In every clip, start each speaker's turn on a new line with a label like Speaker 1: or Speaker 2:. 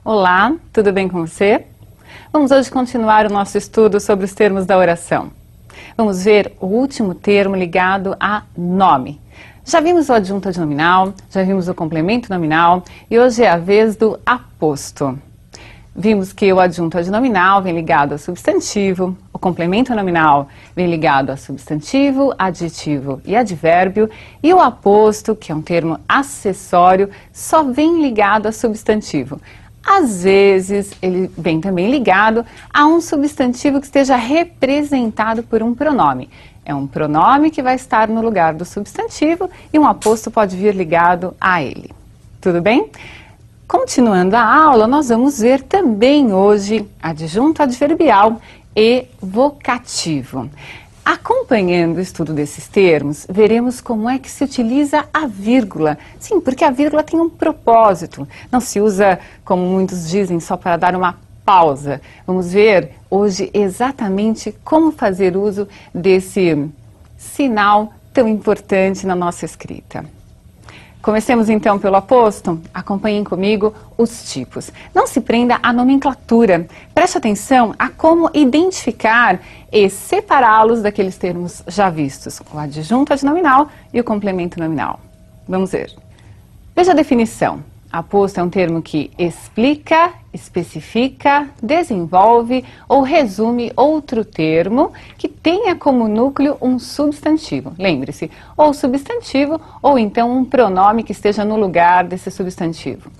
Speaker 1: Olá, tudo bem com você? Vamos hoje continuar o nosso estudo sobre os termos da oração. Vamos ver o último termo ligado a nome. Já vimos o adjunto adnominal, já vimos o complemento nominal e hoje é a vez do aposto. Vimos que o adjunto adnominal vem ligado ao substantivo, o complemento nominal vem ligado a substantivo, adjetivo e advérbio, e o aposto, que é um termo acessório, só vem ligado a substantivo. Às vezes, ele vem também ligado a um substantivo que esteja representado por um pronome. É um pronome que vai estar no lugar do substantivo e um aposto pode vir ligado a ele. Tudo bem? Continuando a aula, nós vamos ver também hoje adjunto adverbial e vocativo. Acompanhando o estudo desses termos, veremos como é que se utiliza a vírgula. Sim, porque a vírgula tem um propósito. Não se usa, como muitos dizem, só para dar uma pausa. Vamos ver hoje exatamente como fazer uso desse sinal tão importante na nossa escrita. Comecemos então pelo aposto. Acompanhem comigo os tipos. Não se prenda à nomenclatura. Preste atenção a como identificar e separá-los daqueles termos já vistos, o adjunto adnominal e o complemento nominal. Vamos ver. Veja a definição. Aposto é um termo que explica, especifica, desenvolve ou resume outro termo que tenha como núcleo um substantivo. Lembre-se, ou substantivo ou então um pronome que esteja no lugar desse substantivo.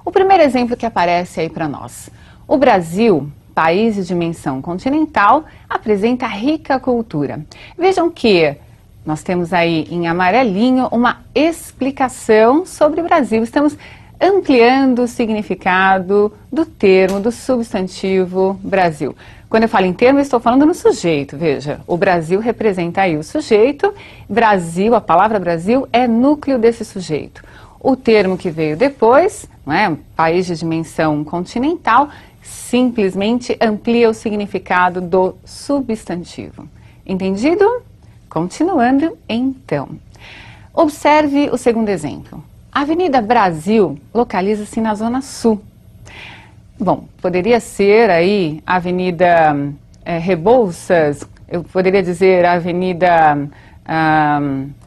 Speaker 1: O primeiro exemplo que aparece aí para nós. O Brasil, país de dimensão continental, apresenta rica cultura. Vejam que nós temos aí em amarelinho uma explicação sobre o Brasil. Estamos ampliando o significado do termo, do substantivo Brasil. Quando eu falo em termo, eu estou falando no sujeito. Veja, o Brasil representa aí o sujeito. Brasil, a palavra Brasil é núcleo desse sujeito. O termo que veio depois, não é? País de dimensão continental, simplesmente amplia o significado do substantivo. Entendido? Continuando, então. Observe o segundo exemplo. A Avenida Brasil localiza-se na Zona Sul. Bom, poderia ser aí a Avenida Rebouças, eu poderia dizer a Avenida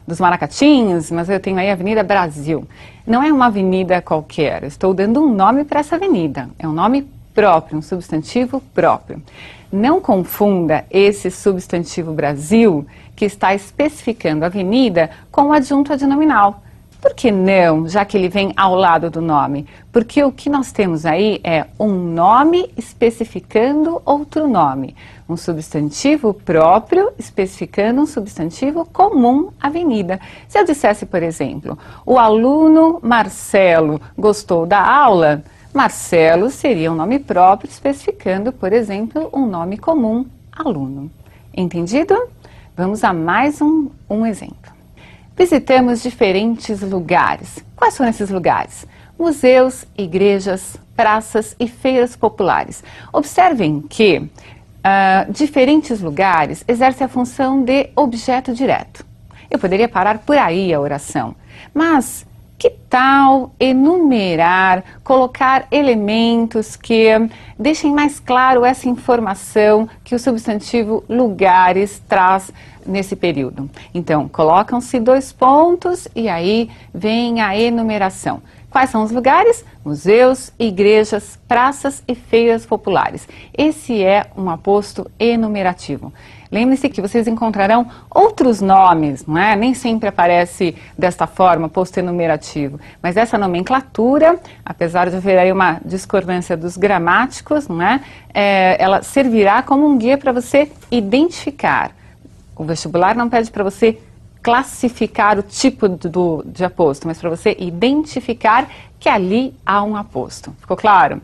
Speaker 1: dos Maracatinhos, mas eu tenho aí a Avenida Brasil. Não é uma avenida qualquer, eu estou dando um nome para essa avenida. É um nome próprio, um substantivo próprio. Não confunda esse substantivo Brasil, que está especificando a avenida, com o adjunto adnominal. Por que não, já que ele vem ao lado do nome? Porque o que nós temos aí é um nome especificando outro nome. Um substantivo próprio especificando um substantivo comum, avenida. Se eu dissesse, por exemplo, o aluno Marcelo gostou da aula, Marcelo seria um nome próprio especificando, por exemplo, um nome comum, aluno. Entendido? Vamos a mais um exemplo. Visitamos diferentes lugares. Quais são esses lugares? Museus, igrejas, praças e feiras populares. Observem que diferentes lugares exercem a função de objeto direto. Eu poderia parar por aí a oração, mas que tal enumerar, colocar elementos que deixem mais claro essa informação que o substantivo lugares traz nesse período? Então, colocam-se 2 pontos e aí vem a enumeração. Quais são os lugares? Museus, igrejas, praças e feiras populares. Esse é um aposto enumerativo. Lembre-se que vocês encontrarão outros nomes, não é? Nem sempre aparece desta forma, aposto enumerativo. Mas essa nomenclatura, apesar de haver aí uma discordância dos gramáticos, não é? Ela servirá como um guia para você identificar. O vestibular não pede para você classificar o tipo de aposto, mas para você identificar que ali há um aposto. Ficou claro?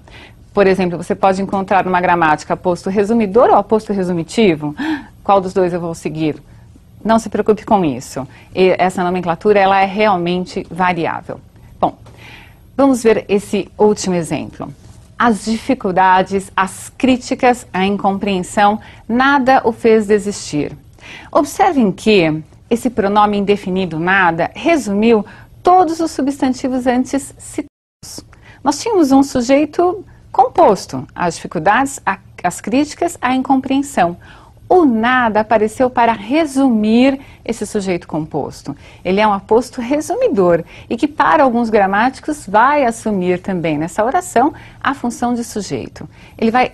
Speaker 1: Por exemplo, você pode encontrar numa gramática aposto resumidor ou aposto resumitivo. Qual dos dois eu vou seguir? Não se preocupe com isso. E essa nomenclatura ela é realmente variável. Bom, vamos ver esse último exemplo. As dificuldades, as críticas, a incompreensão, nada o fez desistir. Observem que esse pronome indefinido nada resumiu todos os substantivos antes citados. Nós tínhamos um sujeito composto, as dificuldades, as críticas, a incompreensão. O nada apareceu para resumir esse sujeito composto. Ele é um aposto resumidor e que para alguns gramáticos vai assumir também nessa oração a função de sujeito. Ele vai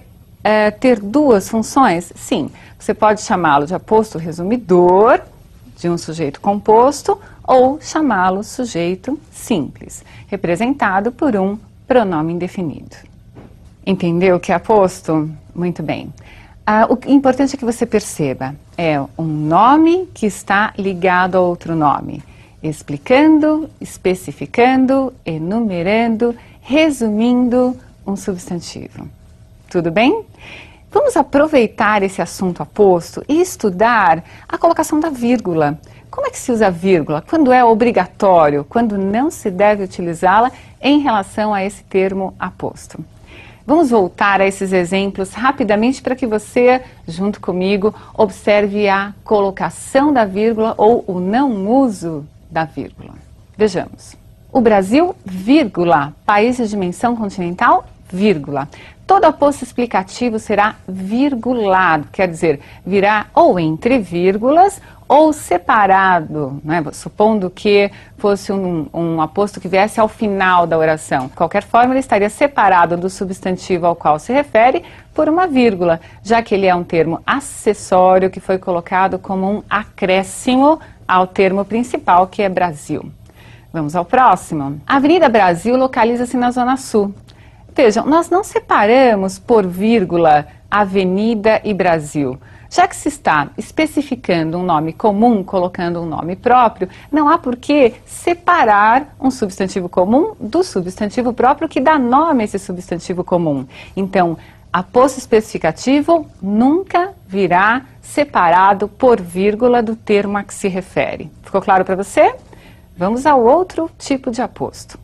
Speaker 1: ter duas funções? Sim, você pode chamá-lo de aposto resumidor de um sujeito composto ou chamá-lo sujeito simples, representado por um pronome indefinido. Entendeu o que é aposto? Muito bem. O importante é que você perceba, é um nome que está ligado a outro nome, explicando, especificando, enumerando, resumindo um substantivo. Tudo bem? Vamos aproveitar esse assunto aposto e estudar a colocação da vírgula. Como é que se usa a vírgula? Quando é obrigatório, quando não se deve utilizá-la em relação a esse termo aposto. Vamos voltar a esses exemplos rapidamente para que você, junto comigo, observe a colocação da vírgula ou o não uso da vírgula. Vejamos. O Brasil, vírgula, país de dimensão continental, vírgula. Todo aposto explicativo será virgulado, quer dizer, virá ou entre vírgulas ou separado, né? Supondo que fosse um aposto que viesse ao final da oração. De qualquer forma, ele estaria separado do substantivo ao qual se refere por uma vírgula, já que ele é um termo acessório que foi colocado como um acréscimo ao termo principal, que é Brasil. Vamos ao próximo. A Avenida Brasil localiza-se na Zona Sul. Vejam, nós não separamos por vírgula Avenida e Brasil. Já que se está especificando um nome comum, colocando um nome próprio, não há por que separar um substantivo comum do substantivo próprio que dá nome a esse substantivo comum. Então, aposto especificativo nunca virá separado por vírgula do termo a que se refere. Ficou claro para você? Vamos ao outro tipo de aposto.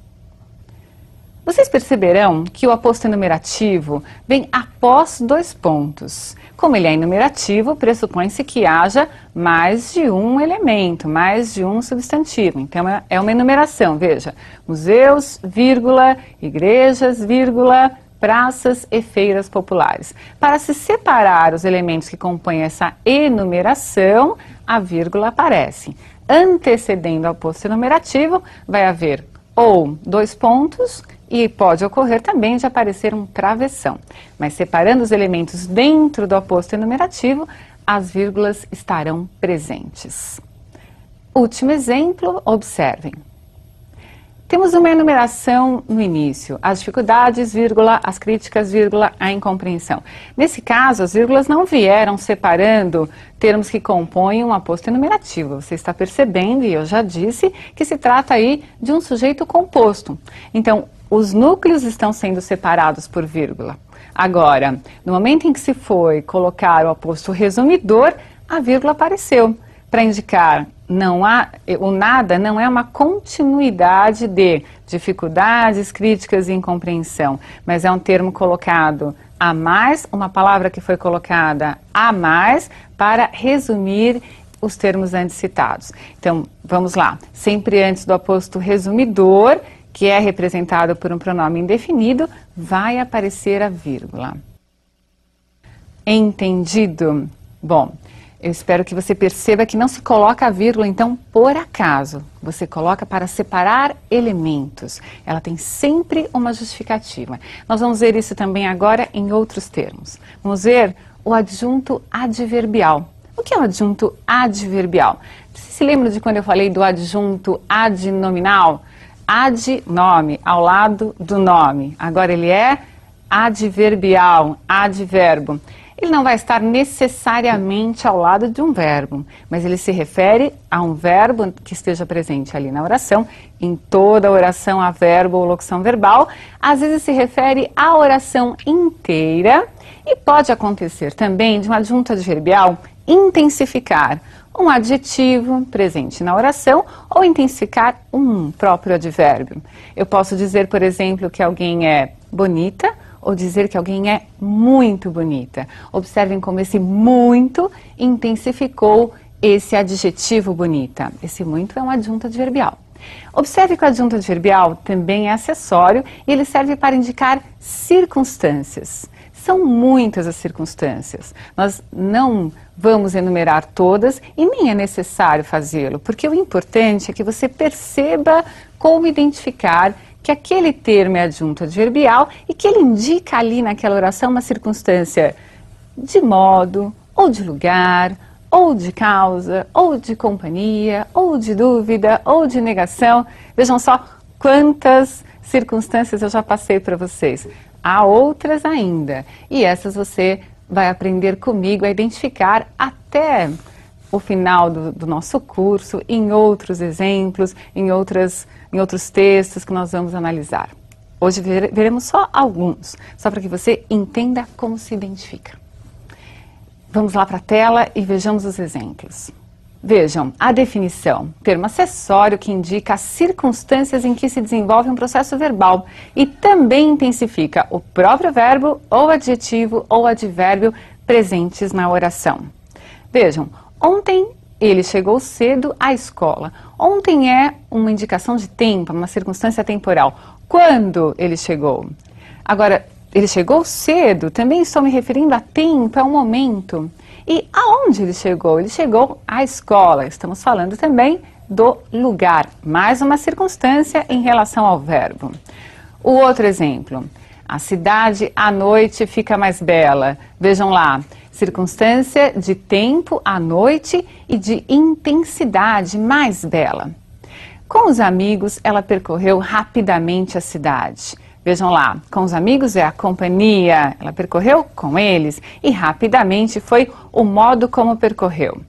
Speaker 1: Vocês perceberão que o aposto enumerativo vem após dois pontos. Como ele é enumerativo, pressupõe-se que haja mais de um elemento, mais de um substantivo. Então, é uma enumeração, veja. Museus, vírgula, igrejas, vírgula, praças e feiras populares. Para se separar os elementos que compõem essa enumeração, a vírgula aparece. Antecedendo ao aposto enumerativo, vai haver ou dois pontos, e pode ocorrer também de aparecer um travessão. Mas separando os elementos dentro do aposto enumerativo, as vírgulas estarão presentes. Último exemplo, observem. Temos uma enumeração no início, as dificuldades, vírgula, as críticas, vírgula, a incompreensão. Nesse caso, as vírgulas não vieram separando termos que compõem um aposto enumerativo. Você está percebendo, e eu já disse, que se trata aí de um sujeito composto. Então, os núcleos estão sendo separados por vírgula. Agora, no momento em que se foi colocar o aposto resumidor, a vírgula apareceu para indicar o nada não é uma continuidade de dificuldades, críticas e incompreensão, mas é um termo colocado a mais, uma palavra que foi colocada a mais para resumir os termos antes citados. Então, vamos lá. Sempre antes do aposto resumidor, que é representado por um pronome indefinido, vai aparecer a vírgula. Entendido? Bom, eu espero que você perceba que não se coloca a vírgula, então, por acaso. Você coloca para separar elementos. Ela tem sempre uma justificativa. Nós vamos ver isso também agora em outros termos. Vamos ver o adjunto adverbial. O que é o adjunto adverbial? Você se lembra de quando eu falei do adjunto adnominal? Ad, nome, ao lado do nome. Agora ele é adverbial, advérbio. Ele não vai estar necessariamente ao lado de um verbo, mas ele se refere a um verbo que esteja presente ali na oração. Em toda oração há verbo ou locução verbal. Às vezes se refere à oração inteira e pode acontecer também de um adjunto adverbial intensificar um adjetivo presente na oração ou intensificar um próprio advérbio. Eu posso dizer, por exemplo, que alguém é bonita ou dizer que alguém é muito bonita. Observem como esse muito intensificou esse adjetivo bonita. Esse muito é um adjunto adverbial. Observe que o adjunto adverbial também é acessório e ele serve para indicar circunstâncias. São muitas as circunstâncias. Nós não vamos enumerar todas e nem é necessário fazê-lo, porque o importante é que você perceba como identificar que aquele termo é adjunto adverbial e que ele indica ali naquela oração uma circunstância de modo, ou de lugar, ou de causa, ou de companhia, ou de dúvida, ou de negação. Vejam só quantas circunstâncias eu já passei para vocês. Há outras ainda, e essas você vai aprender comigo a identificar até o final do nosso curso, em outros exemplos, em outros textos que nós vamos analisar. Hoje veremos só alguns, só para que você entenda como se identifica. Vamos lá para a tela e vejamos os exemplos. Vejam, a definição, termo acessório que indica as circunstâncias em que se desenvolve um processo verbal e também intensifica o próprio verbo ou adjetivo ou advérbio presentes na oração. Vejam, ontem ele chegou cedo à escola. Ontem é uma indicação de tempo, uma circunstância temporal. Quando ele chegou? Agora, ele chegou cedo, também estou me referindo a tempo, a um momento. E aonde ele chegou? Ele chegou à escola. Estamos falando também do lugar. Mais uma circunstância em relação ao verbo. O outro exemplo. A cidade à noite fica mais bela. Vejam lá. Circunstância de tempo à noite e de intensidade mais bela. Com os amigos, ela percorreu rapidamente a cidade. Vejam lá, com os amigos é a companhia, ela percorreu com eles e rapidamente foi o modo como percorreu.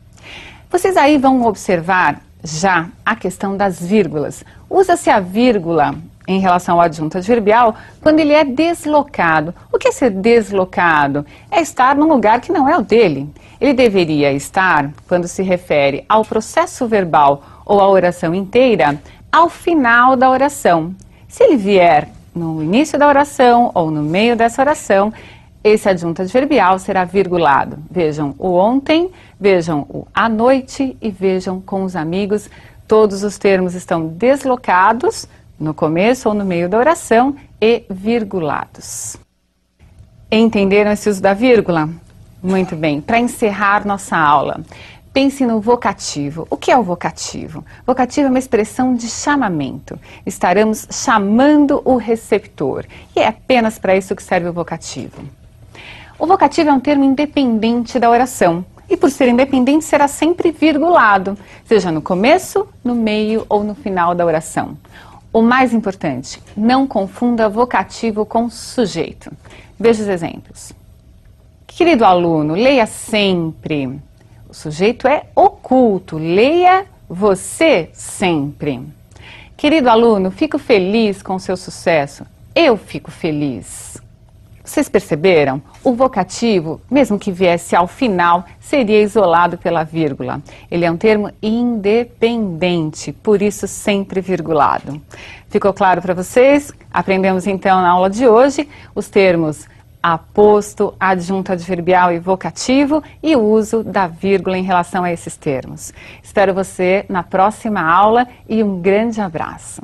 Speaker 1: Vocês aí vão observar já a questão das vírgulas. Usa-se a vírgula em relação ao adjunto adverbial quando ele é deslocado. O que é ser deslocado? É estar num lugar que não é o dele. Ele deveria estar, quando se refere ao processo verbal ou à oração inteira, ao final da oração. Se ele vier no início da oração ou no meio dessa oração, esse adjunto adverbial será virgulado. Vejam o ontem, vejam o à noite e vejam com os amigos. Todos os termos estão deslocados no começo ou no meio da oração e virgulados. Entenderam esse uso da vírgula? Muito bem. Para encerrar nossa aula, pense no vocativo. O que é o vocativo? Vocativo é uma expressão de chamamento. Estaremos chamando o receptor. E é apenas para isso que serve o vocativo. O vocativo é um termo independente da oração. E por ser independente, será sempre virgulado, seja no começo, no meio ou no final da oração. O mais importante, não confunda vocativo com sujeito. Veja os exemplos. Querido aluno, leia sempre. O sujeito é oculto, leia você sempre. Querido aluno, fico feliz com o seu sucesso. Eu fico feliz. Vocês perceberam? O vocativo, mesmo que viesse ao final, seria isolado pela vírgula. Ele é um termo independente, por isso sempre virgulado. Ficou claro para vocês? Aprendemos então na aula de hoje os termos aposto, adjunto adverbial e vocativo e o uso da vírgula em relação a esses termos. Espero você na próxima aula e um grande abraço.